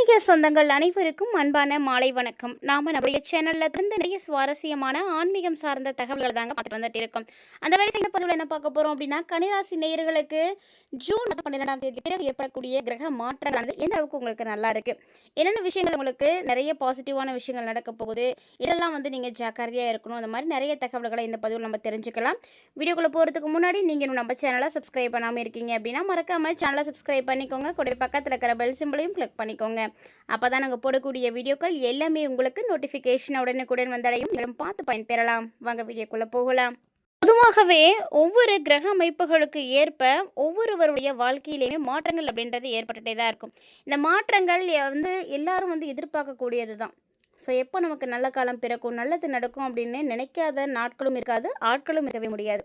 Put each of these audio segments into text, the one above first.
ஆன்மீக சொந்தங்கள் அனைவருக்கும் அன்பான மாலை வணக்கம். நாம நம்முடைய சேனல்ல இருந்து நிறைய சுவாரஸ்யமான ஆன்மீகம் சார்ந்த தகவல்கள் தாங்க பார்த்துட்டு வந்துட்டு இருக்கோம். அந்த வரிசை இந்த பதிவில் என்ன பார்க்க போறோம் அப்படின்னா, கன்னிராசி நேயர்களுக்கு ஜூன் 12ஆம் தேதி பிறகு ஏற்படக்கூடிய கிரக மாற்றங்களானது எந்த அளவுக்கு உங்களுக்கு நல்லா இருக்கு, என்னென்ன விஷயங்கள் உங்களுக்கு நிறைய பாசிட்டிவான விஷயங்கள் நடக்க போகுது, இதெல்லாம் வந்து நீங்க ஜாக்கிரதையா இருக்கணும். அந்த மாதிரி நிறைய தகவல்களை இந்த பதிவில் நம்ம தெரிஞ்சுக்கலாம். வீடியோக்குள்ள போறதுக்கு முன்னாடி நீங்க இன்னும் நம்ம சேனலை சப்ஸ்கிரைப் பண்ணாம இருக்கீங்க அப்படின்னா மறக்காம சேனலை சப்ஸ்கிரைப் பண்ணிக்கோங்க. கூட பக்கத்தில் இருக்கிற பெல் சிம்பிளையும் கிளிக் பண்ணிக்கோங்க. அப்போ தான் நாங்கள் போடக்கூடிய வீடியோக்கள் எல்லாமே உங்களுக்கு நோட்டிஃபிகேஷன் உடனுக்குடன் வந்தடையும். எல்லாரும் பார்த்து பயன்பெறலாம். வாங்க வீடியோக்குள்ளே போகலாம். பொதுவாகவே ஒவ்வொரு கிரக அமைப்புகளுக்கு ஏற்ப ஒவ்வொருவருடைய வாழ்க்கையிலேயுமே மாற்றங்கள் அப்படின்றது ஏற்பட்டுகிட்டே தான் இருக்கும். இந்த மாற்றங்கள் வந்து எல்லாரும் வந்து எதிர்பார்க்கக்கூடியது தான். ஸோ எப்போ நமக்கு நல்ல காலம் பிறக்கும், நல்லது நடக்கும் அப்படின்னு நினைக்காத நாட்களும் இருக்காது, ஆட்களும் இருக்கவே முடியாது.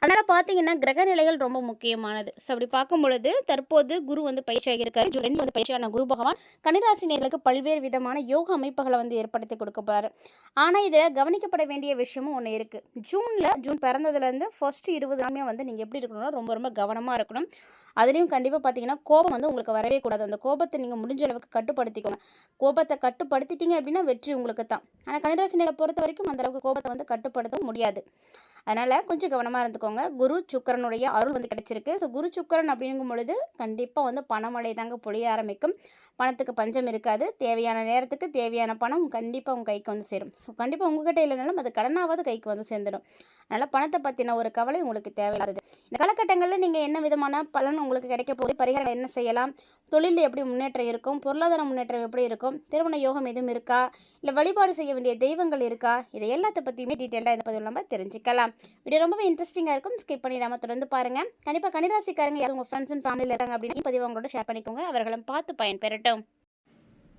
அதனால் பார்த்தீங்கன்னா கிரக நிலைகள் ரொம்ப முக்கியமானது. ஸோ அப்படி பார்க்கும் பொழுது தற்போது குரு வந்து பயிற்சியாக இருக்காரு. ஜூன் 2 வந்து பயிற்சியான குரு பகவான் கன்னிராசினியர்களுக்கு பல்வேறு விதமான யோக அமைப்புகளை வந்து ஏற்படுத்தி கொடுக்க போகிறாரு. ஆனால் இதை கவனிக்கப்பட வேண்டிய விஷயமும் ஒன்று இருக்குது. ஜூன் பிறந்ததுலேருந்து ஃபர்ஸ்ட் 20 நாளுமே வந்து நீங்கள் எப்படி இருக்கணும்னா ரொம்ப ரொம்ப கவனமாக இருக்கணும். அதுலேயும் கண்டிப்பாக பார்த்தீங்கன்னா கோபம் வந்து உங்களுக்கு வரவே கூடாது. அந்த கோபத்தை நீங்கள் முடிஞ்ச அளவுக்கு கட்டுப்படுத்திக்கோங்க. கோபத்தை கட்டுப்படுத்திட்டீங்க அப்படின்னா வெற்றி உங்களுக்கு தான். ஆனால் கன்னிராசினியரை பொறுத்த வரைக்கும் அந்த அளவுக்கு கோபத்தை வந்து கட்டுப்படுத்த முடியாது. அதனால் கொஞ்சம் கவனமாக இருந்துக்கோங்க. குரு சுக்கரனுடைய அருள் வந்து கிடைச்சிருக்கு. ஸோ குரு சுக்கரன் அப்படிங்கும் பொழுது கண்டிப்பாக வந்து பணமழை தாங்க பொழிய ஆரம்பிக்கும். பணத்துக்கு பஞ்சம் இருக்காது. தேவையான நேரத்துக்கு தேவையான பணம் கண்டிப்பாக உங்கள் கைக்கு வந்து சேரும். ஸோ கண்டிப்பாக உங்கள்கிட்ட இல்லைனாலும் அது கடனாவது கைக்கு வந்து சேர்ந்துடும். அதனால் பணத்தை பற்றின ஒரு கவலை உங்களுக்கு தேவையில்லாதது. இந்த காலகட்டங்களில் நீங்கள் என்ன விதமான பலன் உங்களுக்கு கிடைக்க போகுது, பரிகாரம் என்ன செய்யலாம், தொழிலில் எப்படி முன்னேற்றம் இருக்கும், பொருளாதார முன்னேற்றம் எப்படி இருக்கும், திருமண யோகம் எதுவும் இருக்கா, இல்லை வழிபாடு செய்ய வேண்டிய தெய்வங்கள் இருக்கா, இதை எல்லாத்தை பற்றியுமே டீட்டெயிலாக இந்த பதிவில் நம்ம தெரிஞ்சுக்கலாம். வீடியோ ரொம்பவே இன்ட்ரெஸ்டிங்காக இருக்கும். ஸ்கிப் பண்ணிடாமல் தொடர்ந்து பாருங்கள். கண்டிப்பாக கன்னிராசிக்காரங்க யாரும் உங்கள் ஃப்ரெண்ட்ஸ் அண்ட் ஃபேமிலியில் இருக்காங்க அப்படின்னு பதிவு அவங்களோட ஷேர் பண்ணிக்கோங்க. அவர்களும் பார்த்து பயன்பெறட்டும்.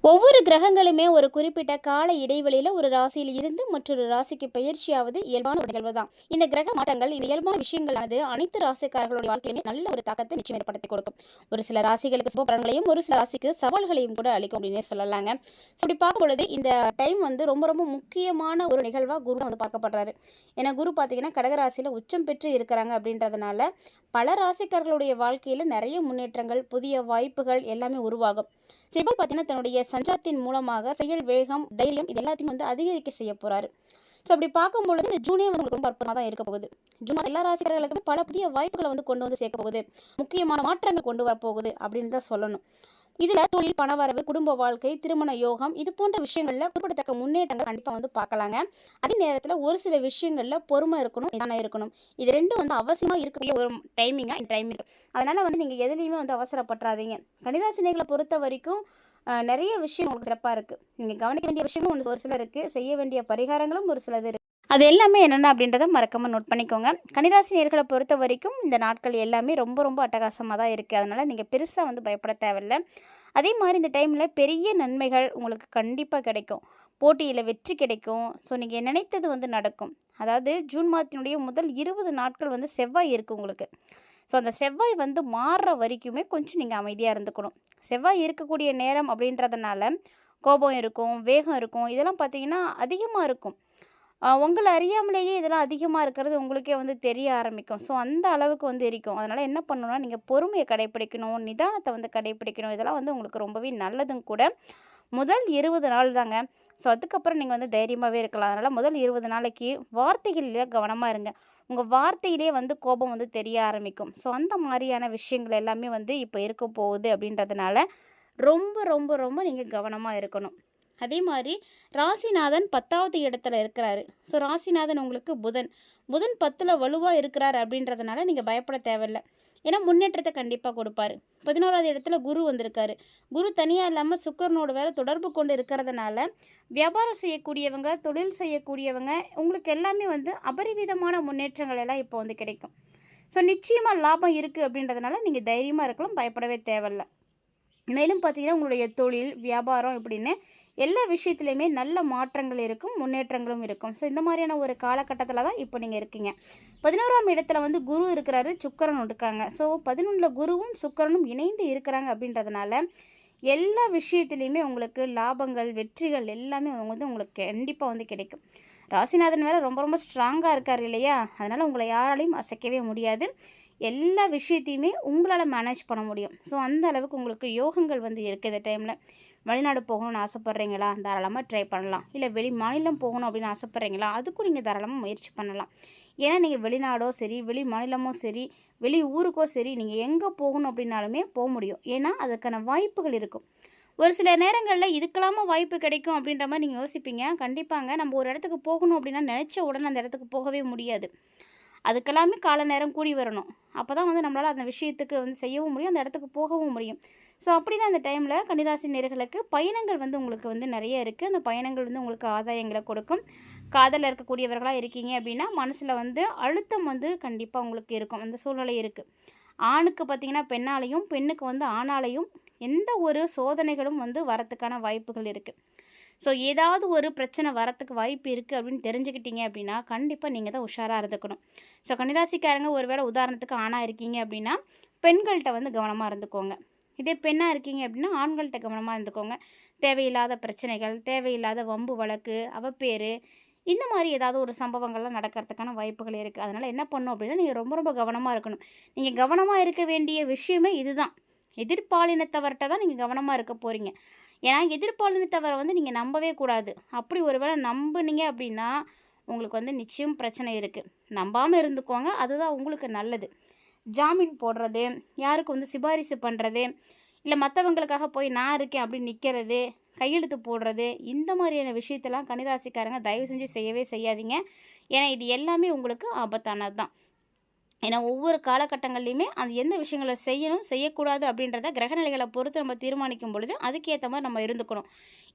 ஒவ்வொரு கிரகங்களுமே ஒரு குறிப்பிட்ட கால இடைவெளியில் ஒரு ராசியில் இருந்து மற்றொரு ராசிக்கு பயிற்சியாவது இயல்பான ஒரு நிகழ்வு தான். இந்த கிரக மாற்றங்கள், இந்த இயல்பான விஷயங்களானது அனைத்து ராசிக்காரர்களுடைய வாழ்க்கையுமே நல்ல ஒரு தாக்கத்தை நிச்சயம் ஏற்படுத்தி கொடுக்கும். ஒரு சில ராசிகளுக்கு சுப பலன்களையும் ஒரு சில ராசிக்கு சவால்களையும் கூட அளிக்கும் அப்படின்னே சொல்லலாங்க. அப்படி பார்க்கும் பொழுது இந்த டைம் வந்து ரொம்ப ரொம்ப முக்கியமான ஒரு நிகழ்வாக குரு வந்து பார்க்கப்படுறாரு. ஏன்னா குரு பார்த்தீங்கன்னா கடகராசியில் உச்சம் பெற்று இருக்கிறாங்க. அப்படின்றதுனால பல ராசிக்காரர்களுடைய வாழ்க்கையில் நிறைய முன்னேற்றங்கள், புதிய வாய்ப்புகள் எல்லாமே உருவாகும். செவ்வாய் பார்த்தீங்கன்னா தன்னுடைய சஞ்சாரத்தின் மூலமாக செயல் வேகம், தைரியம் இது எல்லாத்தையும் வந்து அதிகரிக்க செய்ய போறாரு. ஸோ அப்படி பார்க்கும்பொழுது இந்த ஜூனே வந்து உங்களுக்கு ரொம்ப அற்புதமாக தான் இருக்க போகுது. ஜூன் எல்லா ராசிக்காரர்களுக்குமே பல புதிய வாய்ப்புகளை வந்து கொண்டு வந்து சேர்க்க போகுது. முக்கியமான மாற்றங்கள் கொண்டு வரப்போகுது அப்படின்னு தான் சொல்லணும். இதில் தொழில், பணவரவு, குடும்ப வாழ்க்கை, திருமண யோகம் இது போன்ற விஷயங்களில் குறிப்பிடத்தக்க முன்னேற்றங்கள் கண்டிப்பாக வந்து பார்க்கலாங்க. அதே நேரத்தில் ஒரு சில விஷயங்களில் பொறுமை இருக்கணும், நிதானம் இருக்கணும். இது ரெண்டும் வந்து அவசியமாக இருக்கக்கூடிய ஒரு டைமிங்காக இந்த டைம் இருக்குது. அதனால் வந்து நீங்கள் எதுலேயுமே வந்து அவசரப்பட்டுறாதீங்க. கன்னிராசினியர்களை பொறுத்த வரைக்கும் நிறைய விஷயம் உங்களுக்கு சிறப்பாக இருக்குது. நீங்கள் கவனிக்க வேண்டிய விஷயங்களும் ஒரு சிலர் இருக்குது, செய்ய வேண்டிய பரிகாரங்களும் ஒரு சிலது இருக்குது. அது எல்லாமே என்னென்ன அப்படின்றத மறக்காமல் நோட் பண்ணிக்கோங்க. கன்னிராசி நேயர்களை பொறுத்த வரைக்கும் இந்த நாட்கள் எல்லாமே ரொம்ப ரொம்ப அட்டகாசமாக தான் இருக்குது. அதனால் நீங்கள் பெருசாக வந்து பயப்பட தேவையில்லை. அதே மாதிரி இந்த டைமில் பெரிய நன்மைகள் உங்களுக்கு கண்டிப்பாக கிடைக்கும். போட்டியில் வெற்றி கிடைக்கும். ஸோ நீங்கள் நினைத்தது வந்து நடக்கும். அதாவது ஜூன் மாதத்தினுடைய முதல் 20 நாட்கள் வந்து செவ்வாய் இருக்குது உங்களுக்கு. ஸோ அந்த செவ்வாய் வந்து மாறுற வரைக்குமே கொஞ்சம் நீங்கள் அமைதியாக இருந்துக்கணும். செவ்வாய் இருக்கக்கூடிய நேரம் அப்படின்றதுனால கோபம் இருக்கும், வேகம் இருக்கும், இதெல்லாம் பார்த்தீங்கன்னா அதிகமாக இருக்கும். உங்களை அறியாமலேயே இதெல்லாம் அதிகமாக இருக்கிறது உங்களுக்கே வந்து தெரிய ஆரம்பிக்கும். ஸோ அந்த அளவுக்கு வந்து இருக்கும். அதனால் என்ன பண்ணணும்னா நீங்கள் பொறுமையை கடைப்பிடிக்கணும், நிதானத்தை வந்து கடைப்பிடிக்கணும். இதெல்லாம் வந்து உங்களுக்கு ரொம்பவே நல்லதும் கூட. முதல் 20 நாள் தாங்க. ஸோ அதுக்கப்புறம் நீங்கள் வந்து தைரியமாகவே இருக்கலாம். அதனால் முதல் 20 நாளைக்கு வார்த்தைகளில் கவனமாக இருங்க. உங்கள் வார்த்தையிலே வந்து கோபம் வந்து தெரிய ஆரம்பிக்கும். ஸோ அந்த மாதிரியான விஷயங்கள் எல்லாமே வந்து இப்போ இருக்க போகுது. அப்படின்றதுனால ரொம்ப ரொம்ப ரொம்ப நீங்கள் கவனமாக இருக்கணும். அதே மாதிரி ராசிநாதன் 10வது இடத்துல இருக்கிறாரு. ஸோ ராசிநாதன் உங்களுக்கு புதன் 10ல் வலுவாக இருக்கிறார். அப்படின்றதுனால நீங்கள் பயப்பட தேவையில்லை. ஏன்னா முன்னேற்றத்தை கண்டிப்பாக கொடுப்பாரு. 11வது இடத்துல குரு வந்திருக்காரு. குரு தனியாக இல்லாமல் சுக்கரனோட வேலை தொடர்பு கொண்டு இருக்கிறதுனால வியாபாரம் செய்யக்கூடியவங்க, தொழில் செய்யக்கூடியவங்க உங்களுக்கு எல்லாமே வந்து அபரிவிதமான முன்னேற்றங்கள் எல்லாம் இப்போ வந்து கிடைக்கும். ஸோ நிச்சயமாக லாபம் இருக்குது. அப்படின்றதுனால நீங்கள் தைரியமாக இருக்கலாம், பயப்படவே தேவையில்லை. மேலும் பார்த்தீங்கன்னா உங்களுடைய தொழில், வியாபாரம் இப்படின்னு எல்லா விஷயத்துலையுமே நல்ல மாற்றங்கள் இருக்கும், முன்னேற்றங்களும் இருக்கும். ஸோ இந்த மாதிரியான ஒரு காலகட்டத்தில் தான் இப்போ நீங்கள் இருக்கீங்க. 11ஆம் இடத்துல வந்து குரு இருக்கிறாரு, சுக்கிரன் இருக்காங்க. ஸோ 11ல் குருவும் சுக்கிரனும் இணைந்து இருக்கிறாங்க. அப்படின்றதுனால எல்லா விஷயத்துலையுமே உங்களுக்கு லாபங்கள், வெற்றிகள் எல்லாமே வந்து உங்களுக்கு கண்டிப்பாக வந்து கிடைக்கும். ராசிநாதன் வேறு ரொம்ப ரொம்ப ஸ்ட்ராங்காக இருக்கார் இல்லையா? அதனால் உங்களை யாராலையும் அசைக்கவே முடியாது. எல்லா விஷயத்தையுமே உங்களால் மேனேஜ் பண்ண முடியும். ஸோ அந்த அளவுக்கு உங்களுக்கு யோகங்கள் வந்து இருக்குது இந்த டைமில். வெளிநாடு போகணும்னு ஆசைப்பட்றீங்களா? தாராளமாக ட்ரை பண்ணலாம். இல்லை வெளி மாநிலம் போகணும் அப்படின்னு ஆசைப்பட்றீங்களா? அதுக்கும் நீங்கள் தாராளமாக முயற்சி பண்ணலாம். ஏன்னா நீங்கள் வெளிநாடோ சரி, வெளி மாநிலமோ சரி, வெளி ஊருக்கோ சரி, நீங்கள் எங்கே போகணும் அப்படின்னாலுமே போக முடியும். ஏன்னா அதுக்கான வாய்ப்புகள் இருக்கும். ஒரு சில நேரங்களில் இதுக்கெல்லாமா வாய்ப்பு கிடைக்கும் அப்படின்ற மாதிரி நீங்கள் யோசிப்பீங்க. கண்டிப்பாங்க. நம்ம ஒரு இடத்துக்கு போகணும் அப்படின்னா நினச்ச உடனே அந்த இடத்துக்கு போகவே முடியாது. அதுக்கெல்லாமே கால நேரம் கூடி வரணும். அப்போ தான் வந்து நம்மளால் அந்த விஷயத்துக்கு வந்து செய்யவும் முடியும், அந்த இடத்துக்கு போகவும் முடியும். ஸோ அப்படி தான் அந்த டைமில் கன்னிராசி நேயர்களுக்கு பயணங்கள் வந்து உங்களுக்கு வந்து நிறைய இருக்குது. அந்த பயணங்கள் வந்து உங்களுக்கு ஆதாயங்களை கொடுக்கும். காதலில் இருக்கக்கூடியவர்களாக இருக்கீங்க அப்படின்னா மனசில் வந்து அழுத்தம் வந்து கண்டிப்பாக உங்களுக்கு இருக்கும். அந்த சூழ்நிலை இருக்குது. ஆணுக்கு பார்த்திங்கன்னா பெண்ணாலையும், பெண்ணுக்கு வந்து ஆணாலையும் எந்த ஒரு சோதனைகளும் வந்து வரத்துக்கான வாய்ப்புகள் இருக்குது. ஸோ ஏதாவது ஒரு பிரச்சனை வரத்துக்கு வாய்ப்பு இருக்குது அப்படின்னு தெரிஞ்சுக்கிட்டீங்க அப்படின்னா கண்டிப்பாக நீங்கள் தான் உஷாராக இருந்துக்கணும். ஸோ கன்னிராசிக்காரங்க ஒருவேளை உதாரணத்துக்கு ஆணாக இருக்கீங்க அப்படின்னா பெண்கள்கிட்ட வந்து கவனமாக இருந்துக்கோங்க. இதே பெண்ணாக இருக்கீங்க அப்படின்னா ஆண்கள்கிட்ட கவனமாக இருந்துக்கோங்க. தேவையில்லாத பிரச்சனைகள், தேவையில்லாத வம்பு வழக்கு, அவப்பேறு, இந்த மாதிரி ஏதாவது ஒரு சம்பவங்கள்லாம் நடக்கிறதுக்கான வாய்ப்புகள் இருக்குது. அதனால் என்ன பண்ணணும் அப்படின்னா நீங்கள் ரொம்ப ரொம்ப கவனமாக இருக்கணும். நீங்கள் கவனமாக இருக்க வேண்டிய விஷயமே இதுதான். எதிர்பாலினத்தவர்கிட்ட தான் நீங்கள் கவனமாக இருக்க போகிறீங்க. ஏன்னா எதிர்பாலினத்தவரை வந்து நீங்கள் நம்பவே கூடாது. அப்படி ஒரு வேளை நம்புனீங்க அப்படின்னா உங்களுக்கு வந்து நிச்சயம் பிரச்சனை இருக்குது. நம்பாமல் இருந்துக்கோங்க, அதுதான் உங்களுக்கு நல்லது. ஜாமீன் போடுறது, யாருக்கு வந்து சிபாரிசு பண்ணுறது, இல்லை மற்றவங்களுக்காக போய் நான் இருக்கேன் அப்படின்னு நிற்கிறது, கையெழுத்து போடுறது, இந்த மாதிரியான விஷயத்தெல்லாம் கன்னிராசிக்காரங்க தயவு செஞ்சு செய்யவே செய்யாதீங்க. ஏன்னா இது எல்லாமே உங்களுக்கு ஆபத்தானது தான். ஏன்னா ஒவ்வொரு காலகட்டங்கள்லையுமே அது எந்த விஷயங்களை செய்யணும் செய்யக்கூடாது அப்படின்றத கிரகநிலைகளை பொறுத்து நம்ம தீர்மானிக்கும் பொழுது அதுக்கேற்ற மாதிரி நம்ம இருந்துக்கணும்.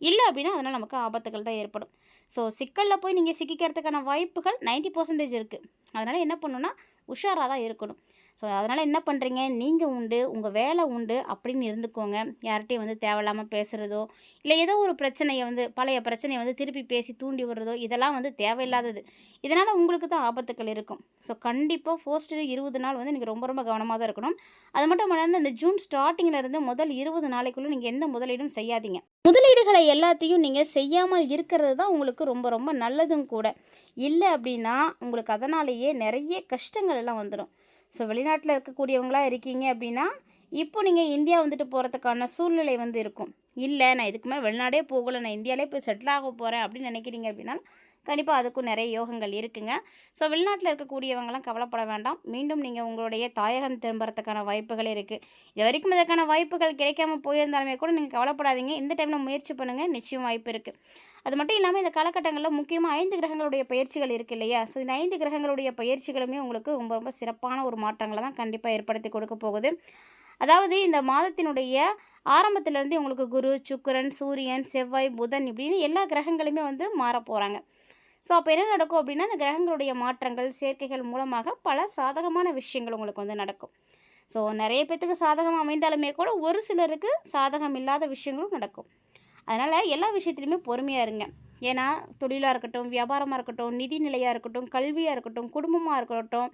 இல்லை அப்படின்னா அதனால் நமக்கு ஆபத்துகள் தான் ஏற்படும். ஸோ சிக்கலில் போய் நீங்கள் சிக்கிக்கிறதுக்கான வாய்ப்புகள் 90% இருக்குது. அதனால் என்ன பண்ணணும்னா உஷாராக தான் இருக்கணும். ஸோ அதனால் என்ன பண்ணுறீங்க, நீங்கள் உண்டு, உங்கள் வேலை உண்டு அப்படின்னு இருந்துக்கோங்க. யார்கிட்டையும் வந்து தேவையில்லாமல் பேசுகிறதோ, இல்லை ஏதோ ஒரு பிரச்சனையை வந்து பழைய பிரச்சனையை வந்து திருப்பி பேசி தூண்டி விடுறதோ, இதெல்லாம் வந்து தேவையில்லாதது. இதனால் உங்களுக்கு தான் ஆபத்துக்கள் இருக்கும். ஸோ கண்டிப்பாக ஃபர்ஸ்ட்டு 20 நாள் வந்து நீங்கள் ரொம்ப ரொம்ப கவனமாக தான் இருக்கணும். அது மட்டும் இல்லாமல் இந்த ஜூன் ஸ்டார்டிங்கிலேருந்து முதல் 20 நாளைக்குள்ளே நீங்கள் எந்த முதலீடும் செய்யாதீங்க. முதலீடுகளை எல்லாத்தையும் நீங்கள் செய்யாமல் இருக்கிறது தான் உங்களுக்கு ரொம்ப ரொம்ப நல்லதும் கூட. இல்லை அப்படின்னா உங்களுக்கு அதனாலேயே நிறைய கஷ்டங்கள் எல்லாம் வந்துடும். ஸோ வெளிநாட்டில் இருக்கக்கூடியவங்களா இருக்கீங்க அப்படின்னா இப்போ நீங்கள் இந்தியா வந்துட்டு போகிறதுக்கான சூழ்நிலை வந்து இருக்கும். இல்லை நான் இதுக்கு மேலே வெளிநாடே போகலை, நான் இந்தியாவிலே போய் செட்டில் ஆக போகிறேன் அப்படின்னு நினைக்கிறீங்க அப்படின்னா கண்டிப்பாக அதுக்கும் நிறைய யோகங்கள் இருக்குங்க. ஸோ வெளிநாட்டில் இருக்கக்கூடியவங்களாம் கவலைப்பட வேண்டாம். மீண்டும் நீங்கள் உங்களுடைய தாயகம் திரும்புறதுக்கான வாய்ப்புகள் இருக்குது. இது வரைக்கும் இதற்கான வாய்ப்புகள் கிடைக்காம போயிருந்தாலுமே கூட நீங்கள் கவலைப்படாதீங்க. இந்த டைமில் முயற்சி பண்ணுங்கள், நிச்சயம் வாய்ப்பு இருக்குது. அது மட்டும் இல்லாமல் இந்த காலகட்டங்களில் முக்கியமாக 5 கிரகங்களுடைய பயிற்சிகள் இருக்குது இல்லையா? ஸோ இந்த 5 கிரகங்களுடைய பயிற்சிகளுமே உங்களுக்கு ரொம்ப ரொம்ப சிறப்பான ஒரு மாற்றங்களை தான் கண்டிப்பாக ஏற்படுத்தி கொடுக்க போகுது. அதாவது இந்த மாதத்தினுடைய ஆரம்பத்திலேருந்தே உங்களுக்கு குரு, சுக்கிரன், சூரியன், செவ்வாய், புதன் இப்படின்னு எல்லா கிரகங்களுமே வந்து மாற போகிறாங்க. ஸோ அப்போ என்ன நடக்கும் அப்படின்னா அந்த கிரகங்களுடைய மாற்றங்கள், சேர்க்கைகள் மூலமாக பல சாதகமான விஷயங்கள் உங்களுக்கு வந்து நடக்கும். ஸோ நிறைய பேத்துக்கு சாதகம் அமைந்தாலுமே கூட ஒரு சிலருக்கு சாதகம் இல்லாத விஷயங்களும் நடக்கும். அதனால் எல்லா விஷயத்துலையுமே பொறுமையாக இருங்க. ஏன்னா தொழிலாக இருக்கட்டும், வியாபாரமாக இருக்கட்டும், நிதி நிலையாக இருக்கட்டும், கல்வியாக இருக்கட்டும், குடும்பமாக இருக்கட்டும்,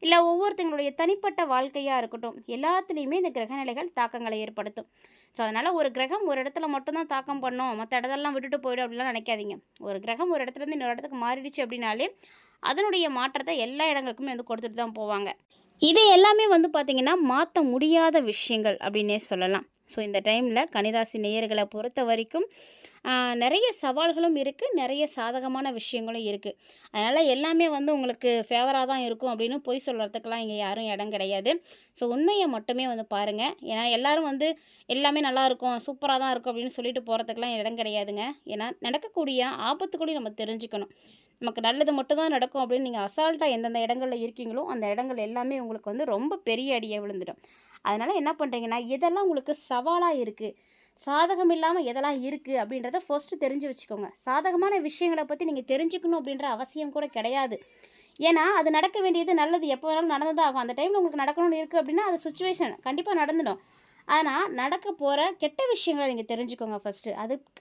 இல்லை ஒவ்வொருத்தங்களுடைய தனிப்பட்ட வாழ்க்கையாக இருக்கட்டும், எல்லாத்துலேயுமே இந்த கிரகநிலைகள் தாக்கங்களை ஏற்படுத்தும். ஸோ அதனால் ஒரு கிரகம் ஒரு இடத்துல மட்டும்தான் தாக்கம் பண்ணும், மற்ற இடத்தெல்லாம் விட்டுட்டு போயிடும் அப்படிலாம் நினைக்காதீங்க. ஒரு கிரகம் ஒரு இடத்துலேருந்து இன்னொரு இடத்துக்கு மாறிடுச்சு அப்படின்னாலே அதனுடைய மாற்றத்தை எல்லா இடங்களுக்குமே வந்து கொடுத்துட்டு தான் போவாங்க. இது எல்லாமே வந்து பார்த்திங்கன்னா மாற்ற முடியாத விஷயங்கள் அப்படின்னே சொல்லலாம். ஸோ இந்த டைமில் கன்னிராசி நேயர்களை பொறுத்த வரைக்கும் நிறைய சவால்களும் இருக்குது, நிறைய சாதகமான விஷயங்களும் இருக்குது. அதனால் எல்லாமே வந்து உங்களுக்கு ஃபேவராக தான் இருக்கும் அப்படின்னு பொய் சொல்கிறதுக்கெலாம் இங்கே யாரும் இடம் கிடையாது. ஸோ உண்மையை மட்டுமே வந்து பாருங்கள். ஏன்னா எல்லோரும் வந்து எல்லாமே நல்லாயிருக்கும், சூப்பராக தான் இருக்கும் அப்படின்னு சொல்லிட்டு போகிறதுக்கெலாம் இடம் கிடையாதுங்க. ஏன்னா நடக்கக்கூடிய ஆபத்துக்களையும் நம்ம தெரிஞ்சுக்கணும். நமக்கு நல்லது மட்டும் தான் நடக்கும் அப்படின்னு நீங்கள் அசால்ட்டாக எந்தெந்த இடங்களில் இருக்கீங்களோ அந்த இடங்கள் எல்லாமே உங்களுக்கு வந்து ரொம்ப பெரிய அடியாக விழுந்துடும். அதனால் என்ன பண்ணுறீங்கன்னா எதெல்லாம் உங்களுக்கு சவாலாக இருக்குது, சாதகம் இல்லாமல் எதெல்லாம் இருக்குது அப்படின்றத ஃபர்ஸ்ட்டு தெரிஞ்சு வச்சுக்கோங்க. சாதகமான விஷயங்களை பற்றி நீங்கள் தெரிஞ்சுக்கணும் அப்படின்ற அவசியம் கூட கிடையாது. ஏன்னா அது நடக்க வேண்டியது நல்லது எப்போ வேணாலும் நடந்து தான் ஆகும். அந்த டைமில் உங்களுக்கு நடக்கணும்னு இருக்குது அப்படின்னா அது சுச்சுவேஷன் கண்டிப்பாக நடந்துடும். ஆனால் நடக்க போகிற கெட்ட விஷயங்களை நீங்கள் தெரிஞ்சுக்கோங்க ஃபஸ்ட்டு.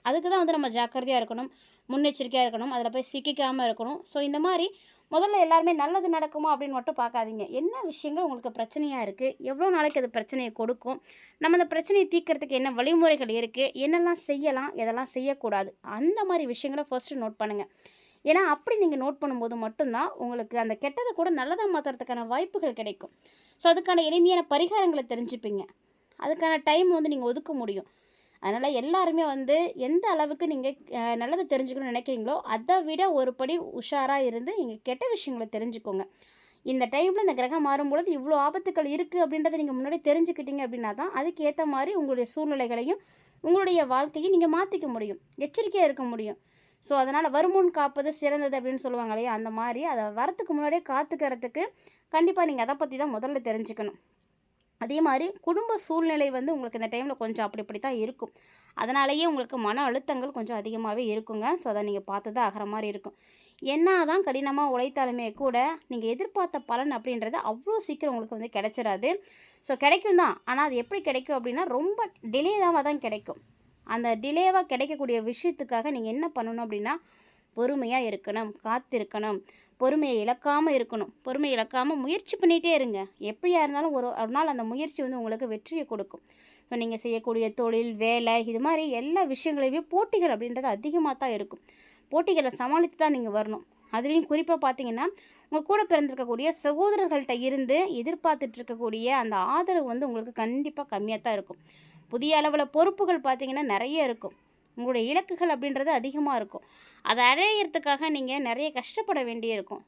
அதுக்கு தான் வந்து நம்ம ஜாக்கிரதையாக இருக்கணும், முன்னெச்சரிக்கையாக இருக்கணும், அதில் போய் சிக்கிக்காமல் இருக்கணும். ஸோ இந்த மாதிரி முதல்ல எல்லாருமே நல்லது நடக்குமா அப்படின்னு மட்டும் பார்க்காதீங்க. என்ன விஷயங்கள் உங்களுக்கு பிரச்சனையாக இருக்குது, எவ்வளோ நாளைக்கு அது பிரச்சனையை கொடுக்கும், நம்ம அந்த பிரச்சனையை தீர்க்கறதுக்கு என்ன வழிமுறைகள் இருக்குது, என்னெல்லாம் செய்யலாம், எதெல்லாம் செய்யக்கூடாது, அந்த மாதிரி விஷயங்களை ஃபர்ஸ்ட்டு நோட் பண்ணுங்கள். ஏன்னா அப்படி நீங்கள் நோட் பண்ணும்போது மட்டும்தான் உங்களுக்கு அந்த கெட்டதை கூட நல்லதாக மாற்றுறதுக்கான வாய்ப்புகள் கிடைக்கும். ஸோ அதுக்கான எளிமையான பரிகாரங்களை தெரிஞ்சுப்பீங்க. அதுக்கான டைம் வந்து நீங்கள் ஒதுக்க முடியும். அதனால் எல்லாருமே வந்து எந்த அளவுக்கு நீங்கள் நல்லதை தெரிஞ்சுக்கணும்னு நினைக்கிறீங்களோ அதை விட ஒரு படி உஷாராக இருந்து நீங்கள் கெட்ட விஷயங்களை தெரிஞ்சுக்கோங்க. இந்த டைமில் இந்த கிரகம் மாறும்பொழுது இவ்வளோ ஆபத்துக்கள் இருக்குது அப்படின்றத நீங்கள் முன்னாடி தெரிஞ்சுக்கிட்டீங்க அப்படின்னா தான் அதுக்கு ஏற்ற மாதிரி உங்களுடைய சூழ்நிலைகளையும் உங்களுடைய வாழ்க்கையும் நீங்கள் மாற்றிக்க முடியும், எச்சரிக்கையாக இருக்க முடியும். ஸோ அதனால் வருமுன் காப்பது சிறந்தது அப்படின்னு சொல்லுவாங்க இல்லையா, அந்த மாதிரி அதை வரத்துக்கு முன்னாடியே காத்துக்கிறதுக்கு கண்டிப்பாக நீங்கள் அதை பற்றி தான் முதல்ல தெரிஞ்சுக்கணும். அதே மாதிரி குடும்ப சூழ்நிலை வந்து உங்களுக்கு இந்த டைமில் கொஞ்சம் அப்படி தான் இருக்கும். அதனாலேயே உங்களுக்கு மன அழுத்தங்கள் கொஞ்சம் அதிகமாகவே இருக்குங்க. ஸோ அதை நீங்கள் பார்த்து தான் ஆகிற மாதிரி இருக்கும். என்ன தான் கடினமாக உழைத்தாலுமே கூட நீங்கள் எதிர்பார்த்த பலன் அப்படின்றது அவ்வளோ சீக்கிரம் உங்களுக்கு வந்து கிடைச்சிடாது. ஸோ கிடைக்கும் தான், ஆனால் அது எப்படி கிடைக்கும் அப்படின்னா ரொம்ப டிலேவாக தான் கிடைக்கும். அந்த டிலேவாக கிடைக்கக்கூடிய விஷயத்துக்காக நீங்கள் என்ன பண்ணணும் அப்படின்னா பொறுமையாக இருக்கணும், காத்திருக்கணும், பொறுமையை இழக்காமல் இருக்கணும். பொறுமையை இழக்காமல் முயற்சி பண்ணிகிட்டே இருங்க. எப்போயா இருந்தாலும் ஒரு ஒரு நாள் அந்த முயற்சி வந்து உங்களுக்கு வெற்றியை கொடுக்கும். ஸோ நீங்கள் செய்யக்கூடிய தொழில், வேலை, இது மாதிரி எல்லா விஷயங்களையுமே போட்டிகள் அப்படின்றது அதிகமாக தான் இருக்கும். போட்டிகளை சமாளித்து தான் நீங்கள் வரணும். அதுலேயும் குறிப்பாக பார்த்தீங்கன்னா உங்கள் கூட பிறந்திருக்கக்கூடிய சகோதரர்கள்ட்ட இருந்து எதிர்பார்த்துட்டு இருக்கக்கூடிய அந்த ஆதரவு வந்து உங்களுக்கு கண்டிப்பாக கம்மியாக தான் இருக்கும். புதிய அளவில் பொறுப்புகள் பார்த்திங்கன்னா நிறைய இருக்கும். உங்களுடைய இலக்குகள் அப்படின்றது அதிகமாக இருக்கும். அதை அடையிறதுக்காக நீங்கள் நிறைய கஷ்டப்பட வேண்டியிருக்கும்.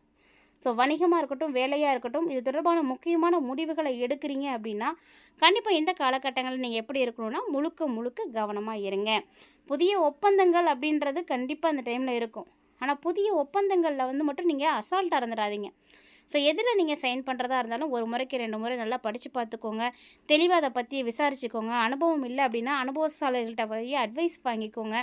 ஸோ வணிகமாக இருக்கட்டும், வேலையாக இருக்கட்டும், இது தொடர்பான முக்கியமான முடிவுகளை எடுக்கிறீங்க அப்படின்னா கண்டிப்பாக இந்த காலகட்டங்களில் நீங்கள் எப்படி இருக்கணும்னா முழுக்க கவனமாக இருங்க. புதிய ஒப்பந்தங்கள் அப்படின்றது கண்டிப்பாக அந்த டைமில் இருக்கும். ஆனால் புதிய ஒப்பந்தங்களில் வந்து மட்டும் நீங்கள் அசால்ட்டாக இருந்துடாதீங்க. ஸோ எதில் நீங்கள் சைன் பண்ணுறதா இருந்தாலும் ஒரு முறைக்கு 2 முறை நல்லா படித்து பார்த்துக்கோங்க. தெளிவாக அதை பற்றி விசாரிச்சுக்கோங்க. அனுபவம் இல்லை அப்படின்னா அனுபவசாலிகள்கிட்ட போய் அட்வைஸ் வாங்கிக்கோங்க.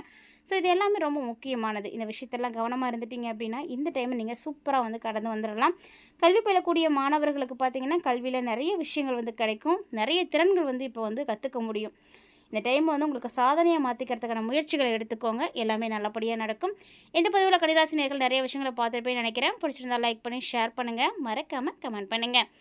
ஸோ இது எல்லாமே ரொம்ப முக்கியமானது. இந்த விஷயத்தெல்லாம் கவனமாக இருந்துட்டீங்க அப்படின்னா இந்த டைமை நீங்கள் சூப்பராக வந்து கடந்து வந்துடலாம். கல்வி பயிலக்கூடிய மாணவர்களுக்கு பார்த்திங்கன்னா கல்வியில் நிறைய விஷயங்கள் வந்து கிடைக்கும். நிறைய திறன்கள் வந்து இப்போ வந்து கற்றுக்க முடியும். இந்த டைம் வந்து உங்களுக்கு சாதனையாக மாற்றிக்கிறதுக்கான முயற்சிகளை எடுத்துக்கோங்க. எல்லாமே நல்லபடியாக நடக்கும். இந்த பதிவில் கன்னிராசி நேயர்கள் நிறைய விஷயங்களை பார்த்துருப்பேன்னு நினைக்கிறேன். பிடிச்சிருந்தா லைக் பண்ணி ஷேர் பண்ணுங்கள். மறக்காமல் கமெண்ட் பண்ணுங்கள்.